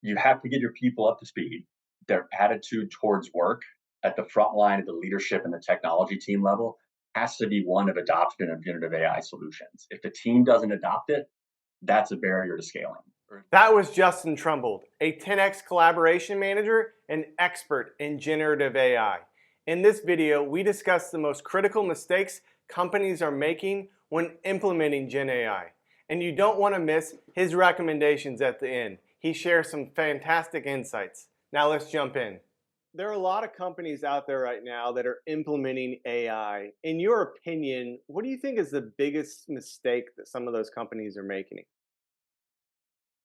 You have to get your people up to speed. Their attitude towards work at the front line, at the leadership and the technology team level has to be one of adoption of generative AI solutions. If the team doesn't adopt it, that's a barrier to scaling. That was Justin Trombold, a 10x collaboration manager and expert in generative AI. In this video, we discuss the most critical mistakes companies are making when implementing Gen AI. And you don't want to miss his recommendations at the end. He shares some fantastic insights. Now let's jump in. There are a lot of companies out there right now that are implementing AI. In your opinion, what do you think is the biggest mistake that some of those companies are making?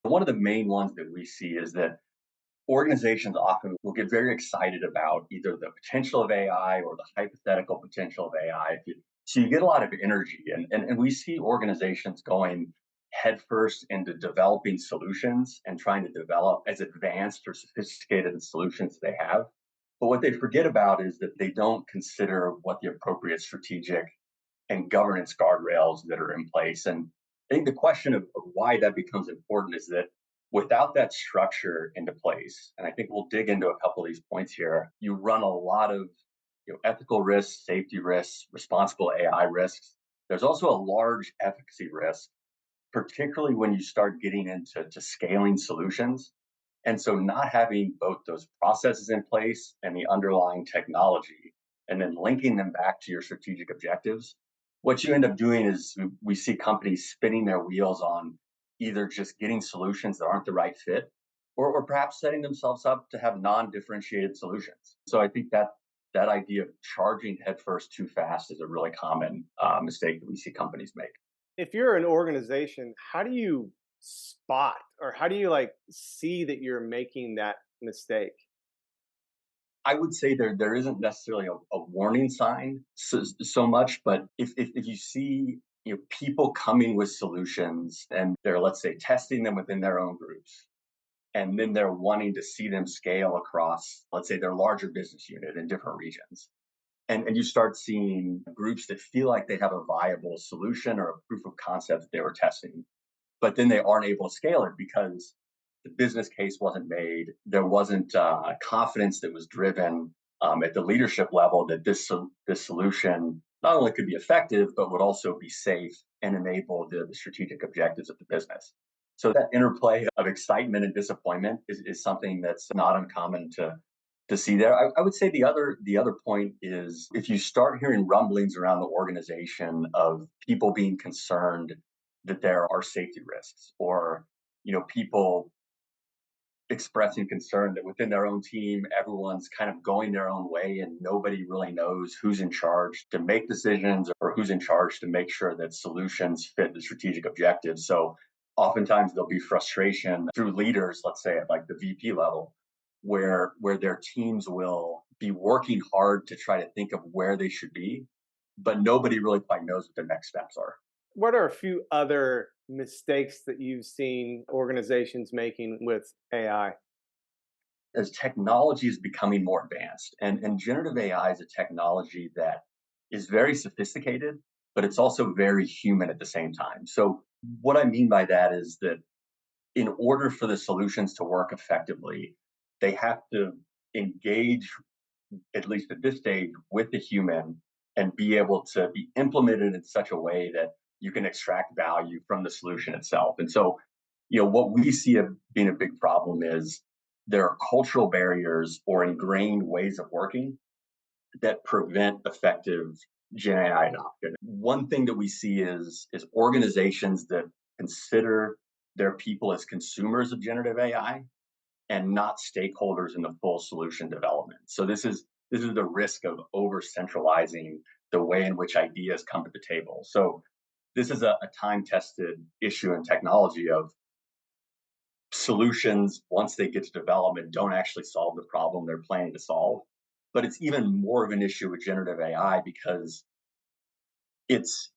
One of the main ones that we see is that organizations often will get very excited about either the potential of AI or the hypothetical potential of AI. So you get a lot of energy, and we see organizations going headfirst into developing solutions and trying to develop as advanced or sophisticated solutions they have. But what they forget about is that they don't consider what the appropriate strategic and governance guardrails that are in place. And I think the question of why that becomes important is that without that structure into place, and I think we'll dig into a couple of these points here, you run a lot of ethical risks, safety risks, responsible AI risks. There's also a large efficacy risk, particularly when you start getting into scaling solutions. And so not having both those processes in place and the underlying technology, and then linking them back to your strategic objectives, what you end up doing is we see companies spinning their wheels on either just getting solutions that aren't the right fit, or perhaps setting themselves up to have non-differentiated solutions. So I think that idea of charging headfirst too fast is a really common mistake that we see companies make. If you're an organization, how do you spot or how do you see that you're making that mistake? I would say there isn't necessarily a warning sign so much, but if you see people coming with solutions and they're, let's say, testing them within their own groups, and then they're wanting to see them scale across, let's say, their larger business unit in different regions. And you start seeing groups that feel like they have a viable solution or a proof of concept that they were testing, but then they aren't able to scale it because the business case wasn't made. There wasn't confidence that was driven at the leadership level that this solution not only could be effective, but would also be safe and enable the strategic objectives of the business. So that interplay of excitement and disappointment is something that's not uncommon to see there. I would say the other point is if you start hearing rumblings around the organization of people being concerned that there are safety risks, or people expressing concern that within their own team everyone's kind of going their own way and nobody really knows who's in charge to make decisions or who's in charge to make sure that solutions fit the strategic objectives. So oftentimes there'll be frustration through leaders, let's say at like the VP level, where their teams will be working hard to try to think of where they should be, but nobody really quite knows what the next steps are. What are a few other mistakes that you've seen organizations making with AI? As technology is becoming more advanced, and generative AI is a technology that is very sophisticated, but it's also very human at the same time. So what I mean by that is that in order for the solutions to work effectively, they have to engage, at least at this stage, with the human and be able to be implemented in such a way that you can extract value from the solution itself. And so, what we see being a big problem is there are cultural barriers or ingrained ways of working that prevent effective Gen AI adoption. One thing that we see is organizations that consider their people as consumers of generative AI and not stakeholders in the full solution development. So this is the risk of over centralizing the way in which ideas come to the table. So this is a time tested issue in technology of solutions, once they get to development, don't actually solve the problem they're planning to solve. But it's even more of an issue with generative AI because it's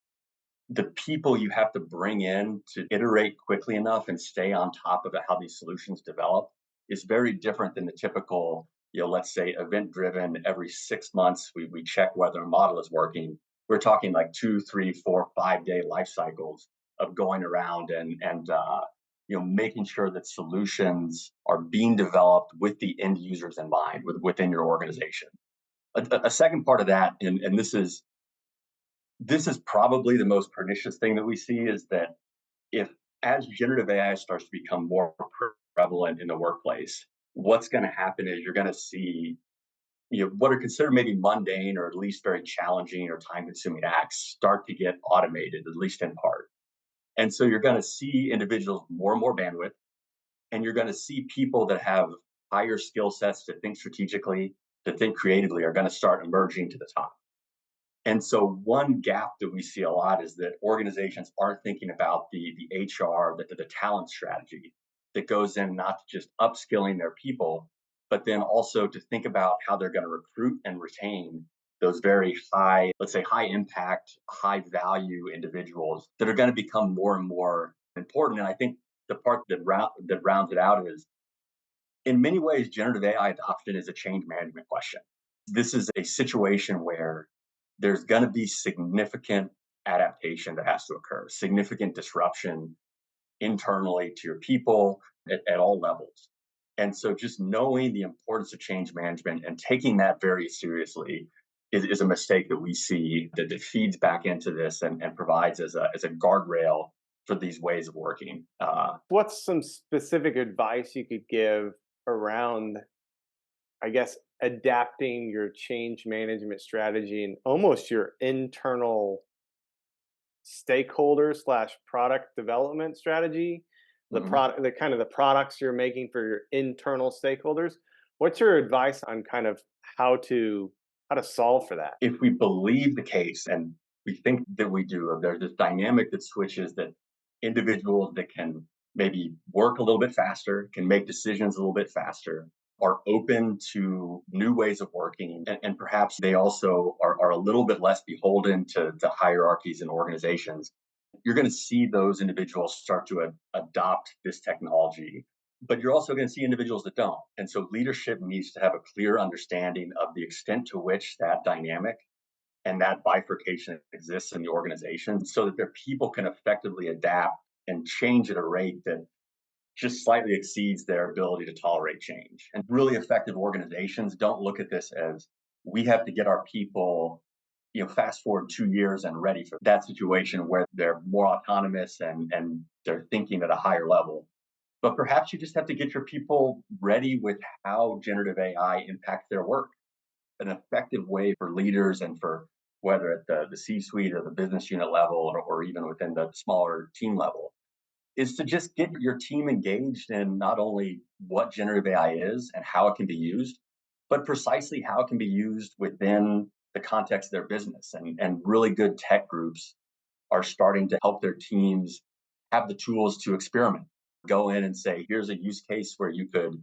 the people you have to bring in to iterate quickly enough and stay on top of how these solutions develop is very different than the typical, let's say event driven, every 6 months we check whether a model is working. We're talking like 2, 3, 4, 5 day life cycles of going around and making sure that solutions are being developed with the end users in mind within your organization. A second part of that, and this is probably the most pernicious thing that we see, is that if as generative AI starts to become more prevalent in the workplace, what's going to happen is you're going to see what are considered maybe mundane or at least very challenging or time consuming acts start to get automated, at least in part. And so you're going to see individuals more and more bandwidth, and you're going to see people that have higher skill sets to think strategically, to think creatively, are going to start emerging to the top. And so one gap that we see a lot is that organizations aren't thinking about the HR, the talent strategy that goes in, not to just upskilling their people, but then also to think about how they're going to recruit and retain those very high, let's say high impact, high value individuals that are going to become more and more important. And I think the part that rounds it out is, in many ways, generative AI adoption is a change management question. This is a situation where there's going to be significant adaptation that has to occur, significant disruption internally to your people at all levels. And so just knowing the importance of change management and taking that very seriously is a mistake that we see that feeds back into this and provides as a guardrail for these ways of working. What's some specific advice you could give around, I guess, adapting your change management strategy and almost your internal stakeholder slash product development strategy, Mhm. the kind of the products you're making for your internal stakeholders? What's your advice on kind of how to solve for that? If we believe the case, and we think that we do, there's this dynamic that switches, that individuals that can maybe work a little bit faster, can make decisions a little bit faster, are open to new ways of working, and perhaps they also are a little bit less beholden to hierarchies and organizations. You're going to see those individuals start to adopt this technology, but you're also going to see individuals that don't. And so leadership needs to have a clear understanding of the extent to which that dynamic and that bifurcation exists in the organization, so that their people can effectively adapt and change at a rate that just slightly exceeds their ability to tolerate change. And really effective organizations don't look at this as, we have to get our people, fast forward 2 years and ready for that situation where they're more autonomous and they're thinking at a higher level. But perhaps you just have to get your people ready with how generative AI impacts their work. An effective way for leaders and for, whether at the C suite or the business unit level, or even within the smaller team level, is to just get your team engaged in not only what generative AI is and how it can be used, but precisely how it can be used within the context of their business. And really good tech groups are starting to help their teams have the tools to experiment. Go in and say, here's a use case where you could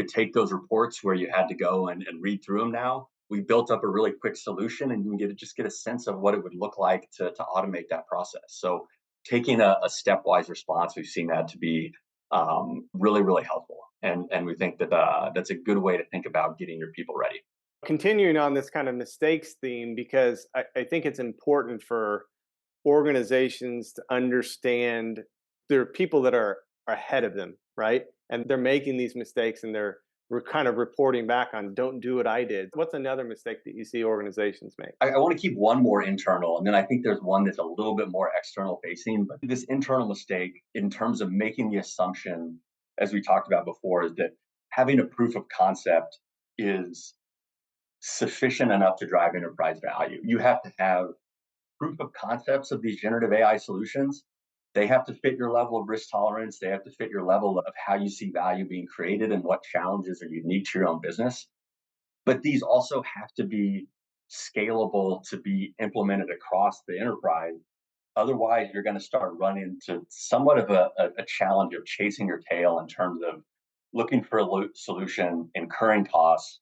take those reports where you had to go and read through them. Now we built up a really quick solution, and you can just get a sense of what it would look like to automate that process. So taking a stepwise response, we've seen that to be really, really helpful. And we think that that's a good way to think about getting your people ready. Continuing on this kind of mistakes theme, because I think it's important for organizations to understand there are people that are ahead of them, right? And they're making these mistakes and we're kind of reporting back on, don't do what I did. What's another mistake that you see organizations make? I want to keep one more internal, and then I think there's one that's a little bit more external facing. But this internal mistake, in terms of making the assumption, as we talked about before, is that having a proof of concept is sufficient enough to drive enterprise value. You have to have proof of concepts of these generative AI solutions. They have to fit your level of risk tolerance. They have to fit your level of how you see value being created and what challenges are unique to your own business. But these also have to be scalable to be implemented across the enterprise. Otherwise, you're going to start running into somewhat of a challenge of chasing your tail in terms of looking for a solution, incurring costs,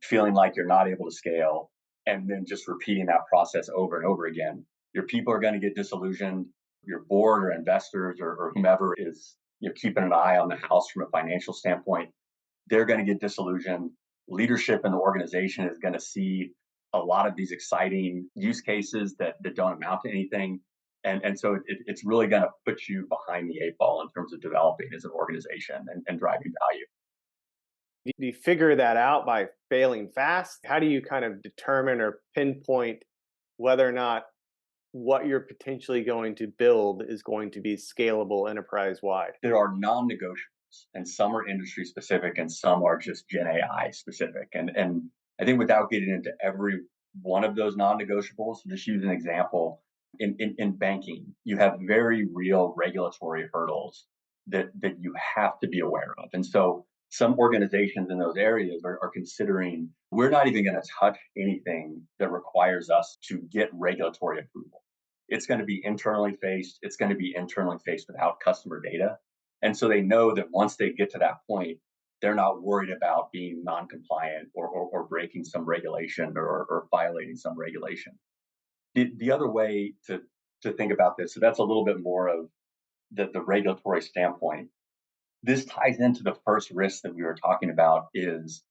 feeling like you're not able to scale, and then just repeating that process over and over again. Your people are going to get disillusioned. Your board or investors, or whomever is keeping an eye on the house from a financial standpoint, they're going to get disillusioned. Leadership in the organization is going to see a lot of these exciting use cases that don't amount to anything. And so it's really going to put you behind the eight ball in terms of developing as an organization and driving value. Do you figure that out by failing fast? How do you kind of determine or pinpoint whether or not what you're potentially going to build is going to be scalable enterprise wide? There are non-negotiables, and some are industry specific, and some are just Gen AI specific. And I think without getting into every one of those non-negotiables, just use an example. In banking, you have very real regulatory hurdles that you have to be aware of. And so some organizations in those areas are considering we're not even going to touch anything that requires us to get regulatory approval. It's going to be internally faced. It's going to be internally faced without customer data. And so they know that once they get to that point, they're not worried about being non-compliant or breaking some regulation or violating some regulation. The other way to think about this, so that's a little bit more of the regulatory standpoint. This ties into the first risk that we were talking about is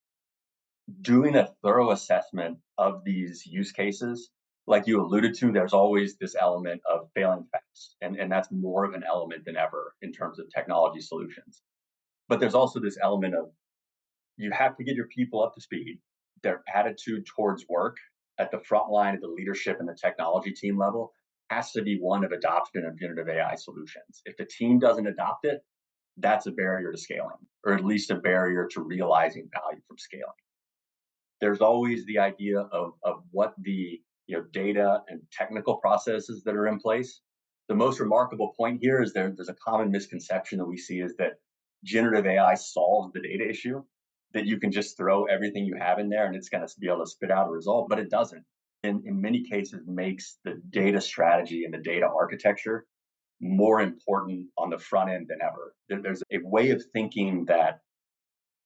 doing a thorough assessment of these use cases. Like you alluded to, there's always this element of failing fast, and that's more of an element than ever in terms of technology solutions. But there's also this element of you have to get your people up to speed. Their attitude towards work at the front line, at the leadership and the technology team level has to be one of adoption of generative AI solutions. If the team doesn't adopt it, that's a barrier to scaling, or at least a barrier to realizing value from scaling. There's always the idea of what the data and technical processes that are in place. The most remarkable point here is there's a common misconception that we see is that generative AI solves the data issue, that you can just throw everything you have in there and it's going to be able to spit out a result, but it doesn't. In many cases, makes the data strategy and the data architecture more important on the front end than ever. There's a way of thinking that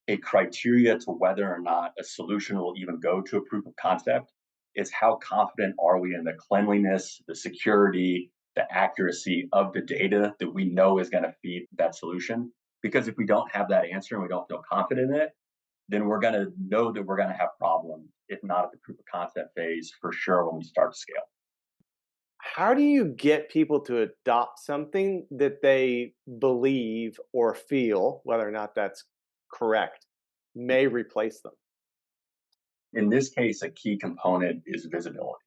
a criteria to whether or not a solution will even go to a proof of concept is how confident are we in the cleanliness, the security, the accuracy of the data that we know is going to feed that solution. Because if we don't have that answer and we don't feel confident in it, then we're going to know that we're going to have problems, if not at the proof of concept phase, for sure when we start to scale. How do you get people to adopt something that they believe or feel, whether or not that's correct, may replace them? In this case, a key component is visibility.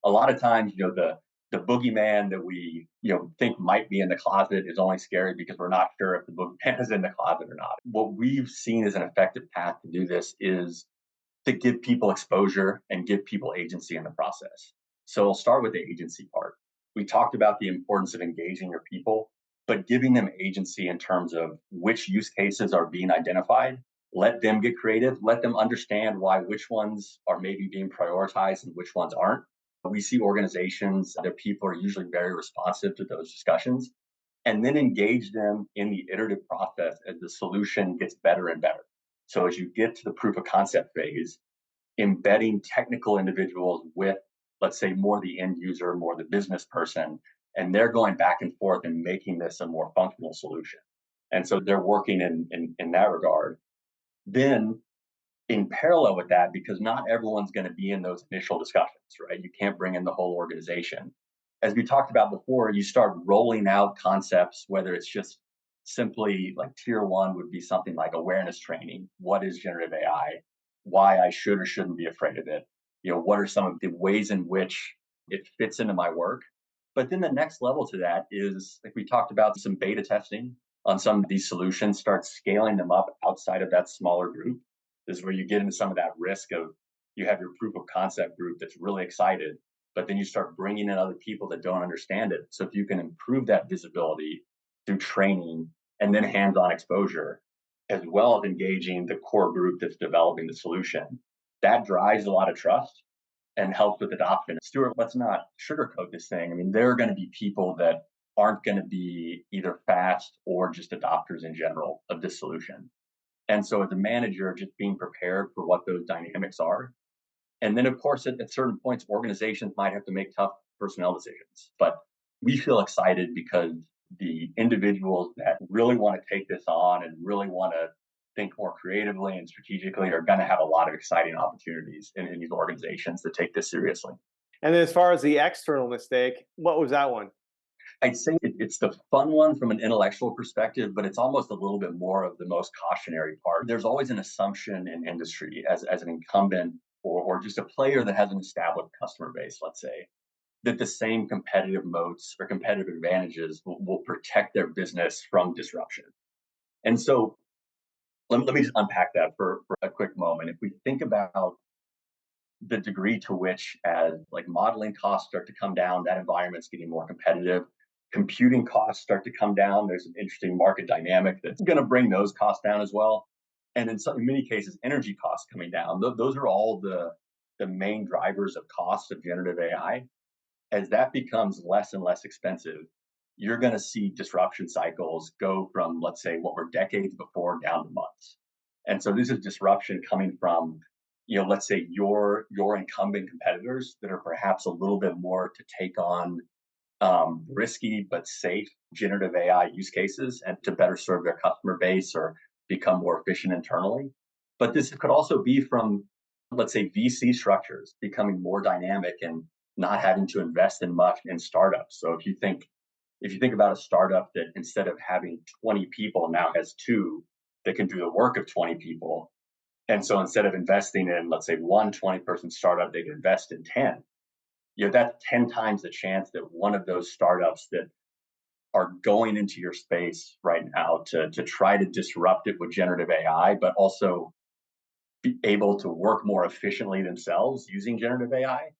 A lot of times, the boogeyman that we think might be in the closet is only scary because we're not sure if the boogeyman is in the closet or not. What we've seen as an effective path to do this is to give people exposure and give people agency in the process. So I'll start with the agency part. We talked about the importance of engaging your people, but giving them agency in terms of which use cases are being identified. Let them get creative, let them understand why which ones are maybe being prioritized and which ones aren't. We see organizations, their people are usually very responsive to those discussions, and then engage them in the iterative process as the solution gets better and better. So as you get to the proof of concept phase, embedding technical individuals with, let's say, more the end user, more the business person, and they're going back and forth and making this a more functional solution. And so they're working in that regard. Then in parallel with that, because not everyone's going to be in those initial discussions, right? You can't bring in the whole organization. As we talked about before, you start rolling out concepts, whether it's just simply like tier one would be something like awareness training. What is generative AI? Why I should or shouldn't be afraid of it? What are some of the ways in which it fits into my work? But then the next level to that is like we talked about some beta testing on some of these solutions, start scaling them up outside of that smaller group. This is where you get into some of that risk of you have your proof of concept group that's really excited, but then you start bringing in other people that don't understand it. So if you can improve that visibility through training and then hands-on exposure, as well as engaging the core group that's developing the solution, that drives a lot of trust and helps with adoption. Stuart, let's not sugarcoat this thing. I mean, there are going to be people that aren't going to be either fast or just adopters in general of this solution. And so as a manager, just being prepared for what those dynamics are. And then, of course, at certain points, organizations might have to make tough personnel decisions. But we feel excited because the individuals that really want to take this on and really want to think more creatively and strategically are going to have a lot of exciting opportunities in these organizations to take this seriously. And then as far as the external mistake, what was that one? I'd say it's the fun one from an intellectual perspective, but it's almost a little bit more of the most cautionary part. There's always an assumption in industry as an incumbent or just a player that has an established customer base, let's say, that the same competitive moats or competitive advantages will protect their business from disruption. And so let me just unpack that for a quick moment. If we think about the degree to which, as like modeling costs start to come down, that environment's getting more competitive. Computing costs start to come down. There's an interesting market dynamic that's going to bring those costs down as well. And in many cases, energy costs coming down. Those are all the main drivers of costs of generative AI. As that becomes less and less expensive, you're going to see disruption cycles go from, let's say, what were decades before down to months. And so this is disruption coming from, let's say your incumbent competitors that are perhaps a little bit more to take on risky but safe generative AI use cases and to better serve their customer base or become more efficient internally. But this could also be from, let's say, VC structures becoming more dynamic and not having to invest in much in startups. So if you think about a startup that instead of having 20 people now has two that can do the work of 20 people. And so instead of investing in, let's say, one 20-person startup, they can invest in 10. That's 10 times the chance that one of those startups that are going into your space right now to try to disrupt it with generative AI, but also be able to work more efficiently themselves using generative AI,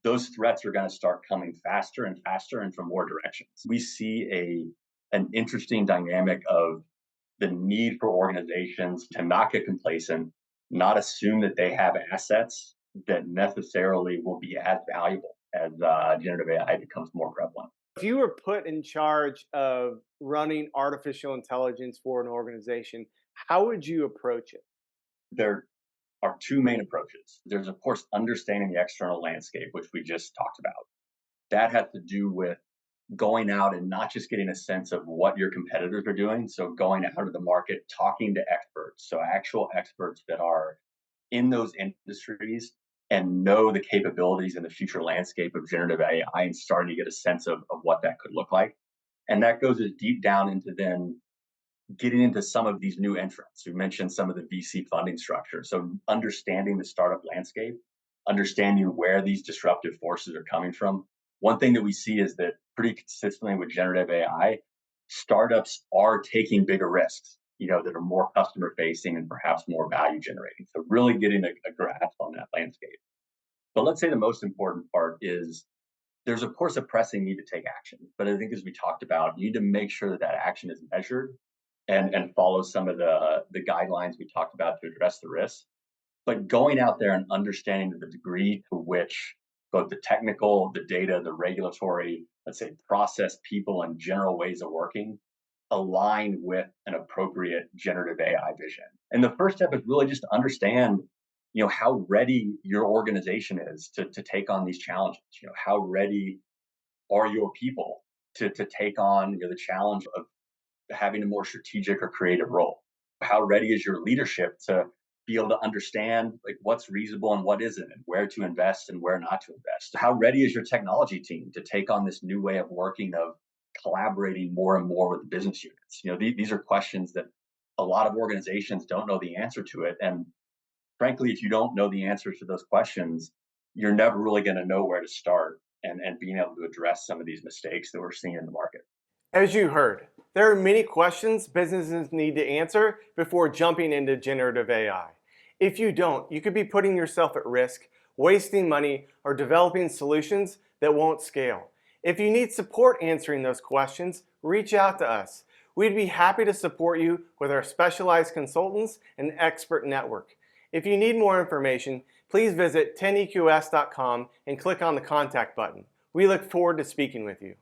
those threats are going to start coming faster and faster and from more directions. We see an interesting dynamic of the need for organizations to not get complacent, not assume that they have assets that necessarily will be as valuable as generative AI becomes more prevalent. If you were put in charge of running artificial intelligence for an organization, how would you approach it? There are two main approaches. There's, of course, understanding the external landscape, which we just talked about. That has to do with going out and not just getting a sense of what your competitors are doing. So going out of the market, talking to experts. So actual experts that are in those industries and know the capabilities and the future landscape of generative AI and starting to get a sense of what that could look like. And that goes as deep down into then getting into some of these new entrants. We mentioned some of the VC funding structure. So understanding the startup landscape, understanding where these disruptive forces are coming from. One thing that we see is that pretty consistently with generative AI, startups are taking bigger risks, that are more customer facing and perhaps more value generating. So really getting a grasp on that landscape. But let's say the most important part is there's of course a pressing need to take action. But I think as we talked about, you need to make sure that that action is measured and follow some of the guidelines we talked about to address the risks. But going out there and understanding the degree to which both the technical, the data, the regulatory, let's say process, people, and general ways of working align with an appropriate generative AI vision. And the first step is really just to understand, how ready your organization is to take on these challenges. How ready are your people to take on the challenge of having a more strategic or creative role? How ready is your leadership to be able to understand like what's reasonable and what isn't, and where to invest and where not to invest? How ready is your technology team to take on this new way of working of collaborating more and more with the business units? These are questions that a lot of organizations don't know the answer to it. And frankly, if you don't know the answers to those questions, you're never really going to know where to start and being able to address some of these mistakes that we're seeing in the market. As you heard, there are many questions businesses need to answer before jumping into generative AI. If you don't, you could be putting yourself at risk, wasting money, or developing solutions that won't scale. If you need support answering those questions, reach out to us. We'd be happy to support you with our specialized consultants and expert network. If you need more information, please visit 10eqs.com and click on the contact button. We look forward to speaking with you.